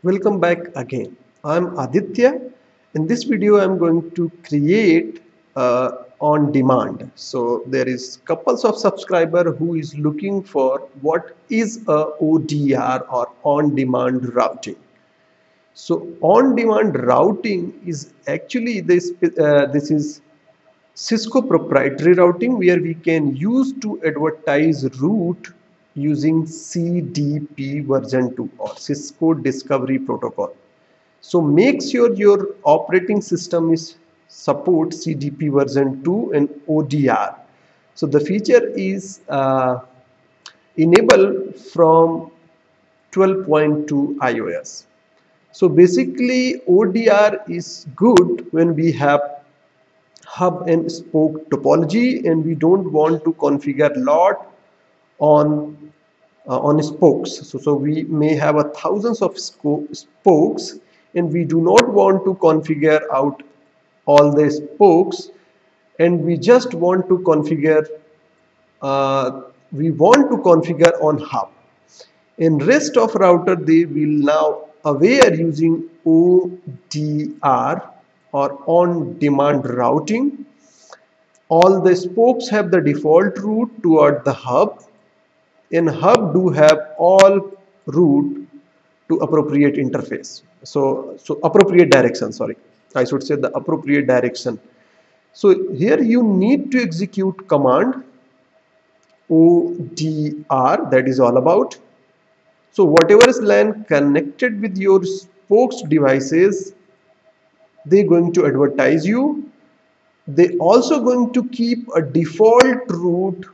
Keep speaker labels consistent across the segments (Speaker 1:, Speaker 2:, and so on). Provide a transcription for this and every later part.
Speaker 1: Welcome back again. I'm Aditya. In this video, I'm going to create on demand. So there is couples of subscriber who is looking for what is a ODR or on demand routing. So on demand routing is actually this is Cisco proprietary routing where we can use to advertise route using CDP version 2 or Cisco Discovery Protocol. So make sure your operating system is support CDP version 2 and ODR. So the feature is enabled from 12.2 iOS. So basically ODR is good when we have hub and spoke topology and we don't want to configure lot on spokes. So we may have thousands of spokes and we do not want to configure out all the spokes, and we just want to configure on hub. In rest of router they will now aware using ODR or on demand routing. All the spokes have the default route toward the hub, and hub do have all route to appropriate interface. So appropriate direction, sorry, I should say the appropriate direction. So here you need to execute command ODR, that is all about. So whatever is LAN connected with your spokes devices, they're going to advertise you. They also going to keep a default route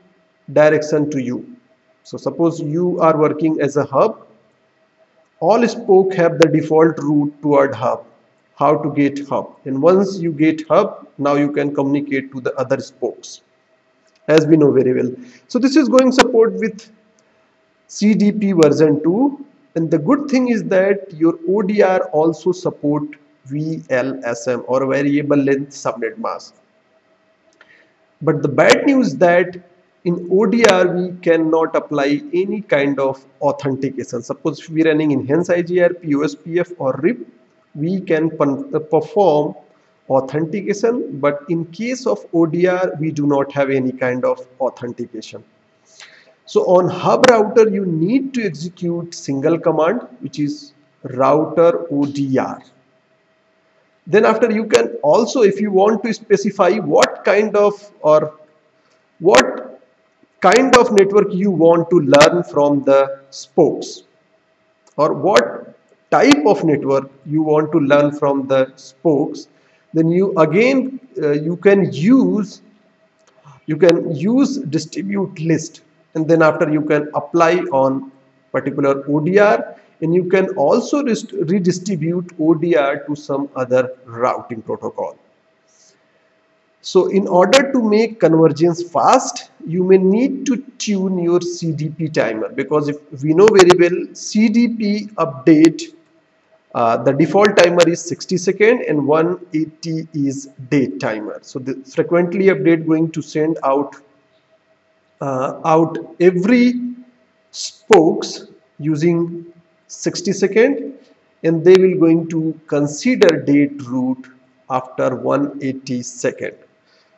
Speaker 1: direction to you. So suppose you are working as a hub, all spoke have the default route toward hub, how to get hub, and once you get hub, now you can communicate to the other spokes, as we know very well. So this is going support with CDP version 2, and the good thing is that your ODR also support VLSM or variable length subnet mask. But the bad news that in ODR we cannot apply any kind of authentication. Suppose if we are running enhanced IGRP, OSPF or RIP, we can perform authentication, but in case of ODR we do not have any kind of authentication. So on hub router you need to execute single command, which is router ODR. Then after you can also, if you want to specify what kind of network you want to learn from the spokes, or what type of network you want to learn from the spokes, then you again you can use distribute list, and then after you can apply on particular ODR, and you can also redistribute ODR to some other routing protocol. So in order to make convergence fast, you may need to tune your CDP timer, because if we know very well CDP update, the default timer is 60 seconds and 180 is date timer. So the frequently update going to send out every spokes using 60 seconds, and they will going to consider date route after 180 seconds.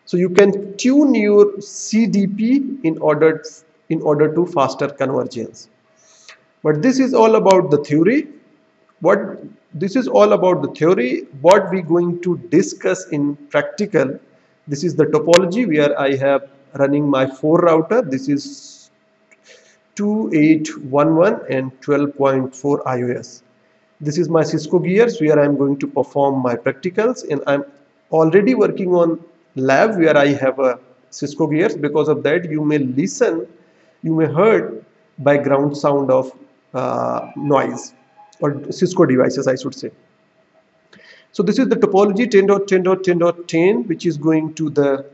Speaker 1: So you can tune your CDP in order to faster convergence. But this is all about the theory. What we're going to discuss in practical, this is the topology where I have running my 4 router. This is 2811 and 12.4 iOS. This is my CISCO Gears where I'm going to perform my practicals, and I'm already working on lab where I have a CISCO Gears. Because of that you may heard background sound of noise or Cisco devices, I should say. So this is the topology 10.10.10.10, which is going to the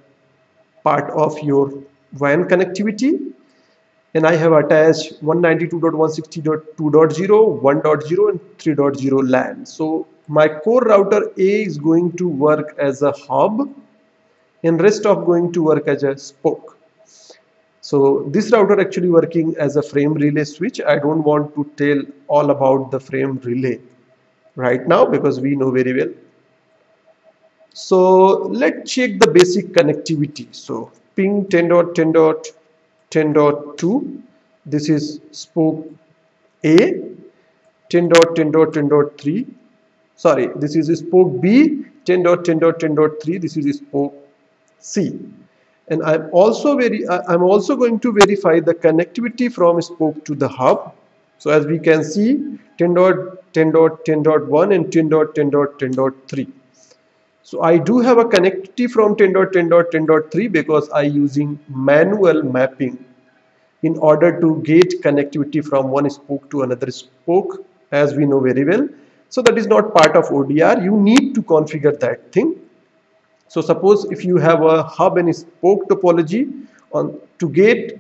Speaker 1: part of your WAN connectivity, and I have attached 192.160.2.0, 1.0 and 3.0 LAN. So my core router A is going to work as a hub, and rest of going to work as a spoke. So this router actually working as a frame relay switch. I don't want to tell all about the frame relay. right now because we know very well. So let's check the basic connectivity. So ping 10.10.10.2, this is spoke A. 10.10.10.3, sorry, this is spoke B. 10.10.10.3, this is spoke C. And I'm also going to verify the connectivity from spoke to the hub. So as we can see, 10.10.10.1 and 10.10.10.3. So I do have a connectivity from 10.10.10.3 because I using manual mapping in order to get connectivity from one spoke to another spoke, as we know very well. So that is not part of ODR. You need to configure that thing. So suppose if you have a hub and spoke topology, on to get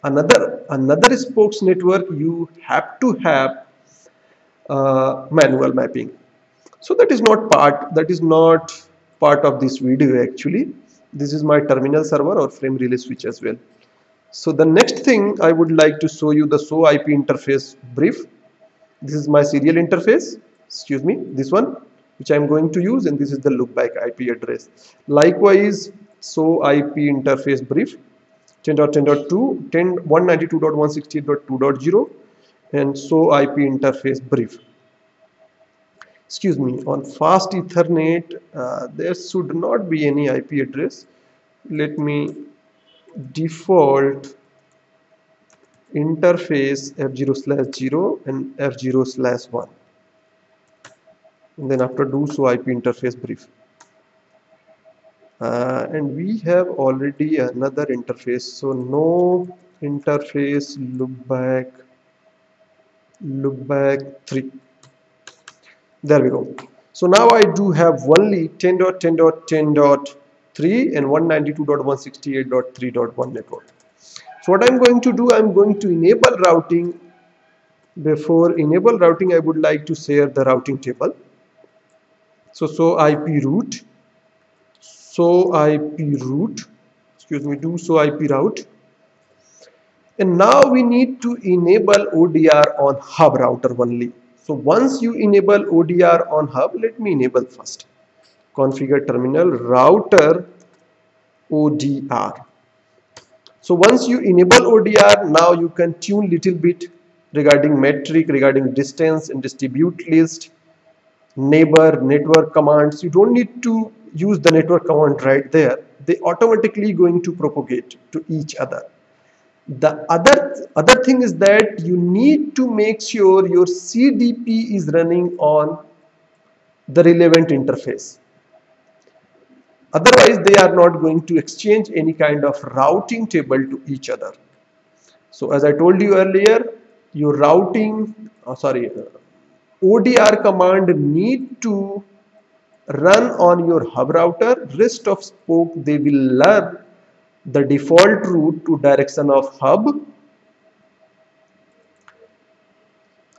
Speaker 1: another spokes network, you have to have manual mapping. So that is not part of this video actually. This is my terminal server or frame relay switch as well. So the next thing I would like to show you the show IP interface brief. This is my serial interface, excuse me, this one which I am going to use, and this is the loopback IP address. Likewise, show IP interface brief 10.10.2, 192.168.2.0, and show IP interface brief. Excuse me, on fast Ethernet, there should not be any IP address. Let me default interface F0/0 and F0/1, and then after do so IP interface brief. And we have already another interface, so no interface loopback 3. There we go. So now I do have only 10.10.10.3 and 192.168.3.1 network. So what I'm going to do, I'm going to enable routing. Before enable routing, I would like to share the routing table. So IP route, excuse me, do so IP route. And now we need to enable ODR on hub router only. So once you enable ODR on hub, let me enable first. Configure terminal router ODR. So once you enable ODR, now you can tune little bit regarding metric, regarding distance and distribute list, neighbor, network commands. You don't need to use the network command right there. They automatically going to propagate to each other. The other thing is that you need to make sure your CDP is running on the relevant interface. Otherwise, they are not going to exchange any kind of routing table to each other. So as I told you earlier, your ODR command need to run on your hub router. Rest of spoke, they will learn the default route to direction of hub,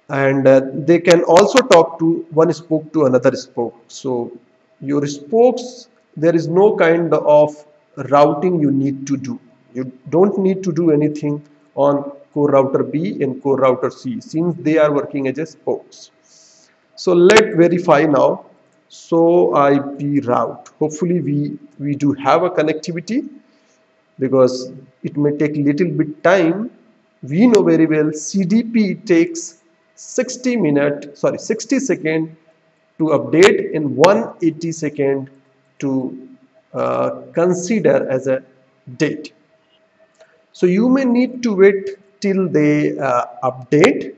Speaker 1: and they can also talk to one spoke to another spoke. So your spokes, there is no kind of routing you need to do. You don't need to do anything on core router B and core router C since they are working as spokes. So let's verify now. So IP route, hopefully we do have a connectivity because it may take little bit time. We know very well CDP takes 60 seconds to update and 180 seconds to consider as a date. So you may need to wait till they update.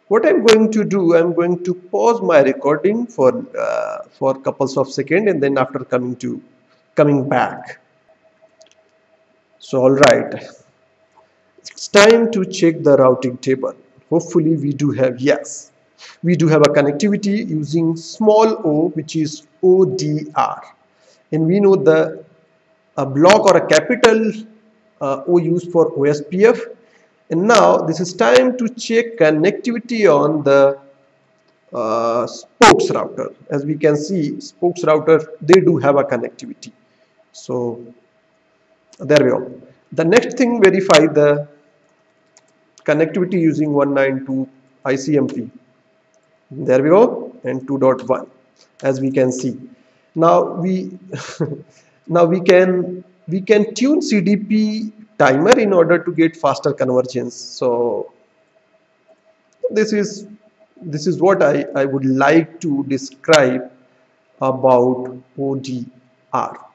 Speaker 1: What I'm going to do, I'm going to pause my recording for couples of seconds, and then after coming back. So all right, it's time to check the routing table. Hopefully we do have, yes, we do have a connectivity using small o, which is ODR, and we know a block or a capital O used for OSPF. And now this is time to check connectivity on the spokes router. As we can see, spokes router, they do have a connectivity. So there we go. The next thing, verify the connectivity using 192 ICMP. There we go, and 2.1, as we can see. Now we now we can tune CDP timer in order to get faster convergence. So this is what I would like to describe about ODR.